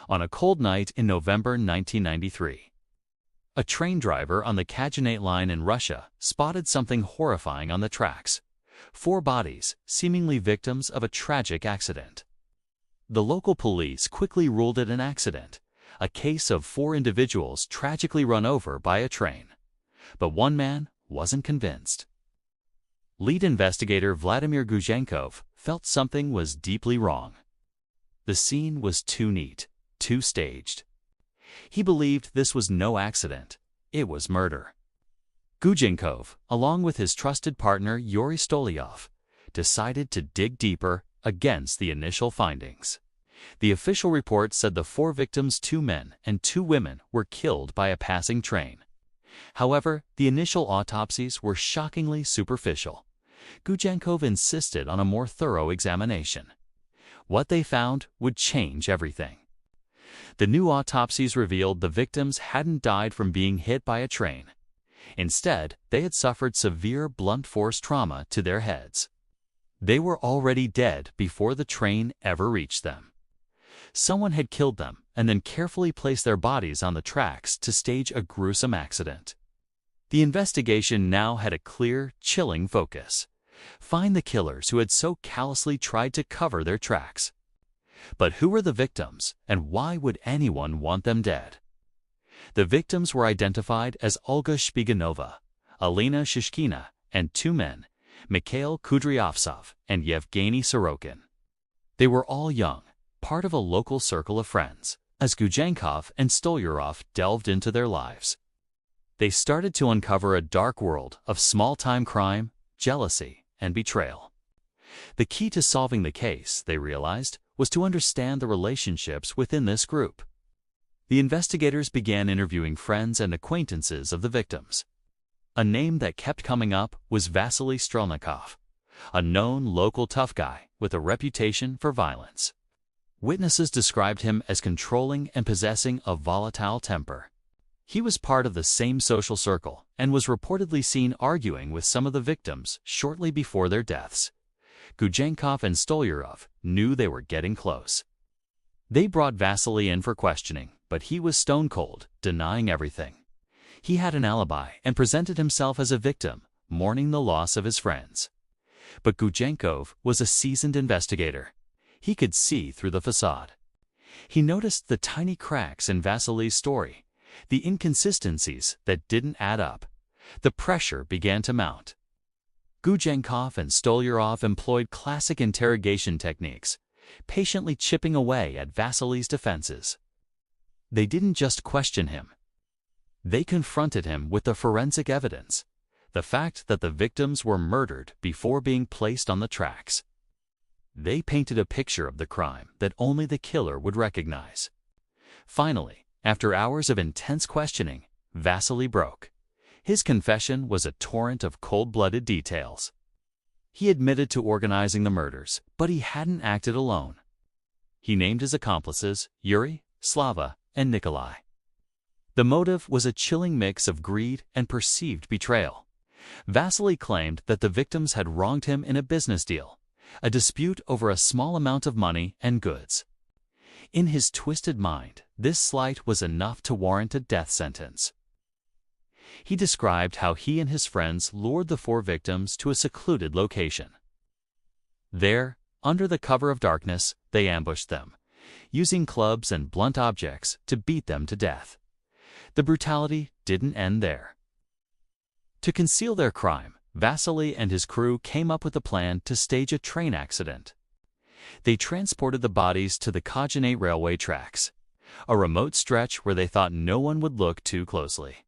on a cold night in November 1993. A train driver on the Khaganate line in Russia spotted something horrifying on the tracks: 4 bodies, seemingly victims of a tragic accident. The local police quickly ruled it an accident, a case of 4 individuals tragically run over by a train. But one man wasn't convinced. Lead investigator Vladimir Gudzenkov felt something was deeply wrong. The scene was too neat, too staged. He believed this was no accident, it was murder. Gudzenkov, along with his trusted partner Yuri Stolyov, decided to dig deeper against the initial findings. The official report said the 4 victims, 2 men and 2 women, were killed by a passing train. However, the initial autopsies were shockingly superficial. Gudzenkov insisted on a more thorough examination. What they found would change everything. The new autopsies revealed the victims hadn't died from being hit by a train. Instead, they had suffered severe blunt force trauma to their heads. They were already dead before the train ever reached them. Someone had killed them and then carefully placed their bodies on the tracks to stage a gruesome accident. The investigation now had a clear, chilling focus: find the killers who had so callously tried to cover their tracks. But who were the victims, and why would anyone want them dead? The victims were identified as Olga Shpiganova, Alina Shishkina, and 2 men, Mikhail Kudryavtsov and Yevgeny Sorokin. They were all young, part of a local circle of friends, as Gudzenkov and Stolyarov delved into their lives. They started to uncover a dark world of small-time crime, jealousy, and betrayal. The key to solving the case, they realized, was to understand the relationships within this group. The investigators began interviewing friends and acquaintances of the victims. A name that kept coming up was Vasily Strelnikov, a known local tough guy with a reputation for violence. Witnesses described him as controlling and possessing a volatile temper. He was part of the same social circle and was reportedly seen arguing with some of the victims shortly before their deaths. Gudzenkov and Stolyarov knew they were getting close. They brought Vasily in for questioning, but he was stone cold, denying everything. He had an alibi and presented himself as a victim, mourning the loss of his friends. But Gudzenkov was a seasoned investigator. He could see through the facade. He noticed the tiny cracks in Vasily's story, the inconsistencies that didn't add up. The pressure began to mount. Gudzenkov and Stolyarov employed classic interrogation techniques, patiently chipping away at Vasily's defenses. They didn't just question him. They confronted him with the forensic evidence, the fact that the victims were murdered before being placed on the tracks. They painted a picture of the crime that only the killer would recognize. Finally, after hours of intense questioning, Vasily broke. His confession was a torrent of cold-blooded details. He admitted to organizing the murders, but he hadn't acted alone. He named his accomplices Yuri, Slava, and Nikolai. The motive was a chilling mix of greed and perceived betrayal. Vasily claimed that the victims had wronged him in a business deal, a dispute over a small amount of money and goods. In his twisted mind, this slight was enough to warrant a death sentence. He described how he and his friends lured the 4 victims to a secluded location. There, under the cover of darkness, they ambushed them, using clubs and blunt objects to beat them to death. The brutality didn't end there. To conceal their crime, Vasily and his crew came up with a plan to stage a train accident. They transported the bodies to the Khaganate railway tracks, a remote stretch where they thought no one would look too closely.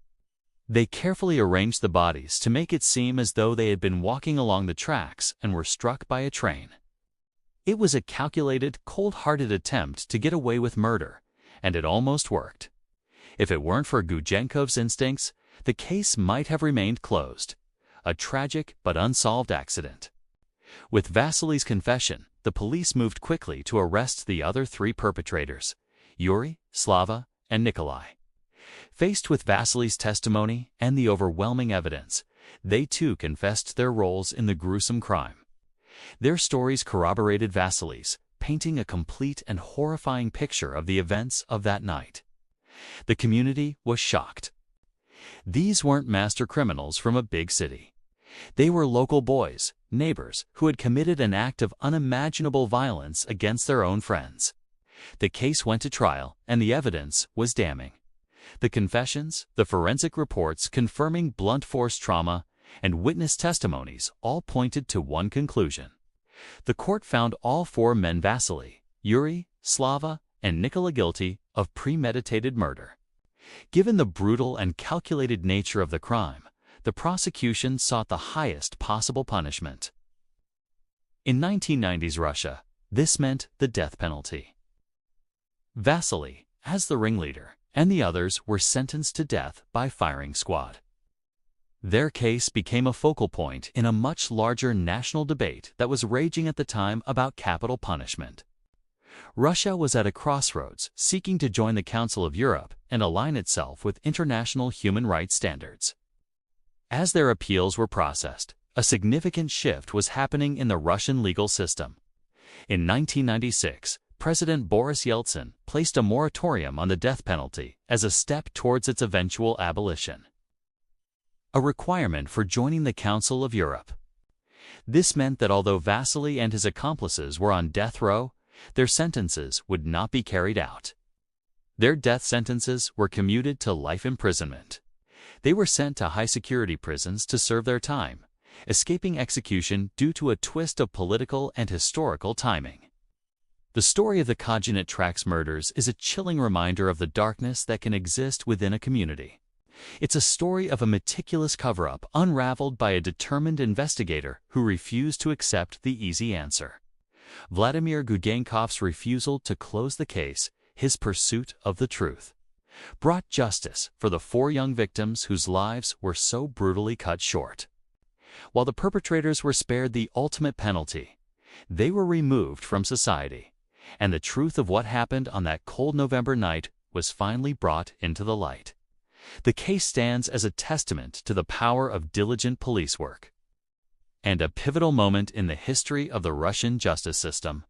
They carefully arranged the bodies to make it seem as though they had been walking along the tracks and were struck by a train. It was a calculated, cold-hearted attempt to get away with murder, and it almost worked. If it weren't for Gudzenkov's instincts, the case might have remained closed. A tragic but unsolved accident. With Vasily's confession, the police moved quickly to arrest the other 3 perpetrators, Yuri, Slava, and Nikolai. Faced with Vasily's testimony and the overwhelming evidence, they too confessed their roles in the gruesome crime. Their stories corroborated Vasily's, painting a complete and horrifying picture of the events of that night. The community was shocked. These weren't master criminals from a big city. They were local boys, neighbors, who had committed an act of unimaginable violence against their own friends. The case went to trial, and the evidence was damning. The confessions, the forensic reports confirming blunt force trauma, and witness testimonies all pointed to one conclusion. The court found all four men, Vasily, Yuri, Slava, and Nikola, guilty of premeditated murder. Given the brutal and calculated nature of the crime, the prosecution sought the highest possible punishment. In 1990s Russia, this meant the death penalty. Vasily, as the ringleader, and the others were sentenced to death by firing squad. Their case became a focal point in a much larger national debate that was raging at the time about capital punishment. Russia was at a crossroads, seeking to join the Council of Europe and align itself with international human rights standards. As their appeals were processed, a significant shift was happening in the Russian legal system. In 1996, President Boris Yeltsin placed a moratorium on the death penalty as a step towards its eventual abolition. A requirement for joining the Council of Europe. This meant that although Vasily and his accomplices were on death row, their sentences would not be carried out. Their death sentences were commuted to life imprisonment. They were sent to high-security prisons to serve their time, escaping execution due to a twist of political and historical timing. The story of the Khajinet Tracks murders is a chilling reminder of the darkness that can exist within a community. It's a story of a meticulous cover-up unraveled by a determined investigator who refused to accept the easy answer. Vladimir Gudenkov's refusal to close the case, his pursuit of the truth, brought justice for the four young victims whose lives were so brutally cut short. While the perpetrators were spared the ultimate penalty, they were removed from society, and the truth of what happened on that cold November night was finally brought into the light. The case stands as a testament to the power of diligent police work and a pivotal moment in the history of the Russian justice system.